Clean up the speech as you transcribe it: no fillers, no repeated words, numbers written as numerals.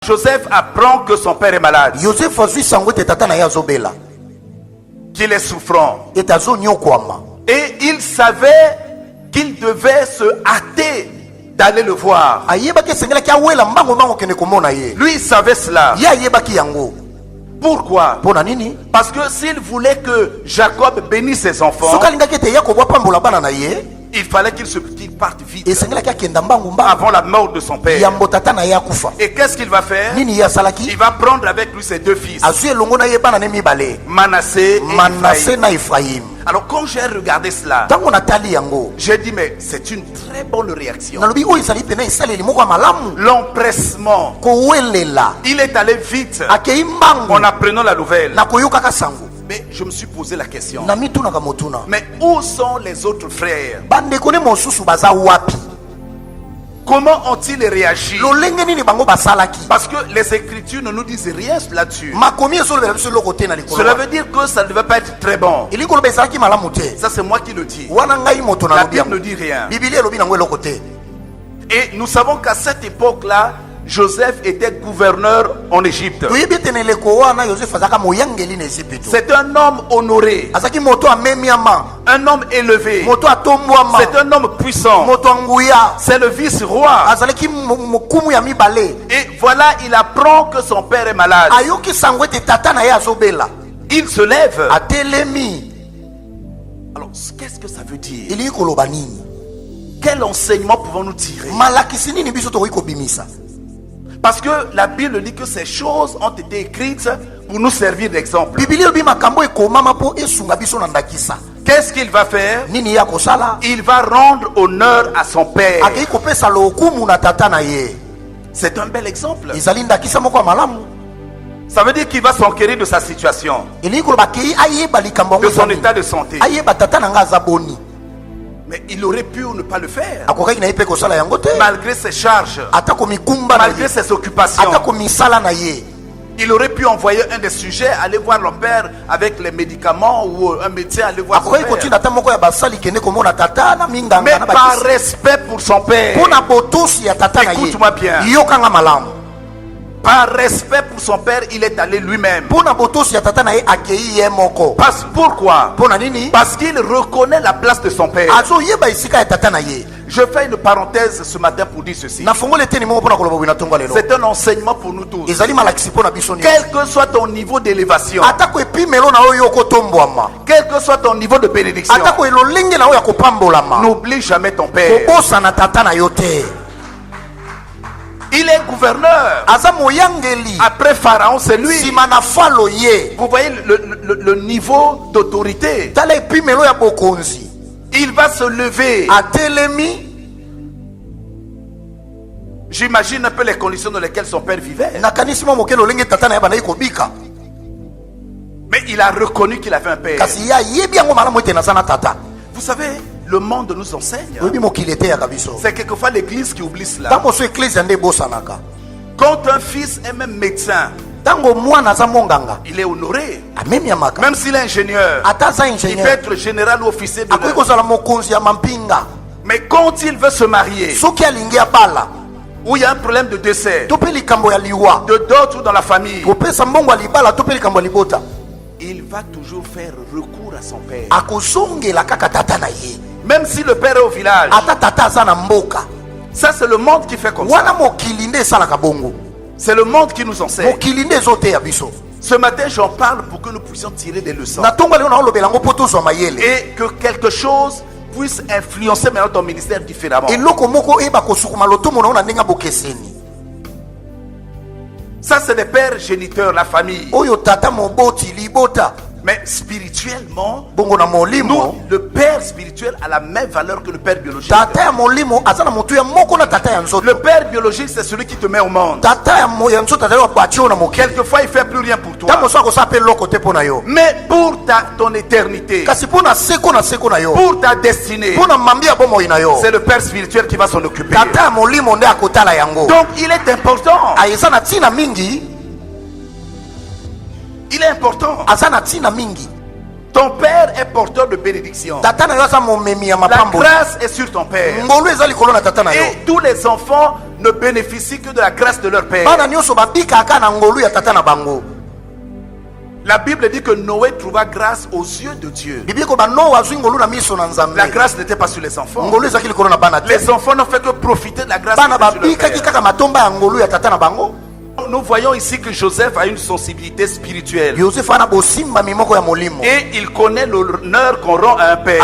Joseph apprend que son père est malade, qu'il est souffrant. Et il savait qu'il devait se hâter d'aller le voir. Lui, il savait cela. Pourquoi? Parce que s'il voulait que Jacob bénisse ses enfants, il fallait qu'il parte vite avant la mort de son père. Et qu'est-ce qu'il va faire? Il va prendre avec lui ses deux fils, Manassé et Ephraïm. Alors quand j'ai regardé cela, j'ai dit mais c'est une très bonne réaction. L'empressement. Il est allé vite en apprenant la nouvelle. Mais je me suis posé la question, mais où sont les autres frères? Comment ont-ils réagi? Parce que les Écritures ne nous disent rien là-dessus. Cela veut dire que ça ne devait pas être très bon. Ça c'est moi qui le dis. La Bible ne dit rien. Et nous savons qu'à cette époque-là, Joseph était gouverneur en Égypte. C'est un homme honoré, un homme élevé, c'est un homme puissant, c'est le vice-roi. Et voilà, il apprend que son père est malade. Il se lève. Alors, qu'est-ce que ça veut dire? Quel enseignement pouvons-nous tirer? Parce que la Bible dit que ces choses ont été écrites pour nous servir d'exemple. Qu'est-ce qu'il va faire? Il va rendre honneur à son père. C'est un bel exemple. Ça veut dire qu'il va s'enquérir de sa situation, de son état de santé. Mais il aurait pu ne pas le faire, malgré ses charges, malgré ses occupations. Il aurait pu envoyer un des sujets aller voir le père avec les médicaments, ou un médecin aller voir son père. Mais par respect pour son père, écoute-moi bien, par respect pour son père, il est allé lui-même. Pourquoi? Parce qu'il reconnaît la place de son père. Je fais une parenthèse ce matin pour dire ceci. C'est un enseignement pour nous tous. Quel que soit ton niveau d'élévation, quel que soit ton niveau de bénédiction, n'oublie jamais ton père. Il est gouverneur. Après Pharaon, c'est lui. Vous voyez le niveau d'autorité. Il va se lever. J'imagine un peu les conditions dans lesquelles son père vivait. Mais il a reconnu qu'il avait un père. Vous savez, le monde nous enseigne. C'est quelquefois l'église qui oublie cela. Quand un fils est même médecin, il est honoré. Même s'il est ingénieur, il peut être général ou officier de l'ordre. Mais quand il veut se marier, où il y a un problème de décès, de dot ou dans la famille, il va toujours faire recours à son père. Même si le père est au village. Ça c'est le monde qui fait comme ça. C'est le monde qui nous enseigne. Ce matin j'en parle pour que nous puissions tirer des leçons. Et que quelque chose puisse influencer maintenant ton ministère différemment. Ça c'est les pères géniteurs, la famille. Mais spirituellement, nous, le père spirituel a la même valeur que le père biologique. Le père biologique, c'est celui qui te met au monde. Quelquefois, il ne fait plus rien pour toi. Mais pour ton éternité, pour ta destinée, c'est le père spirituel qui va s'en occuper. Donc, il est important. Il est important. Ton père est porteur de bénédiction. La grâce est sur ton père. Et tous les enfants ne bénéficient que de la grâce de leur père. La Bible dit que Noé trouva grâce aux yeux de Dieu. La grâce n'était pas sur les enfants. Les enfants n'ont fait que profiter de la grâce de leur père. Nous voyons ici que Joseph a une sensibilité spirituelle. Et il connaît l'honneur qu'on rend à un père.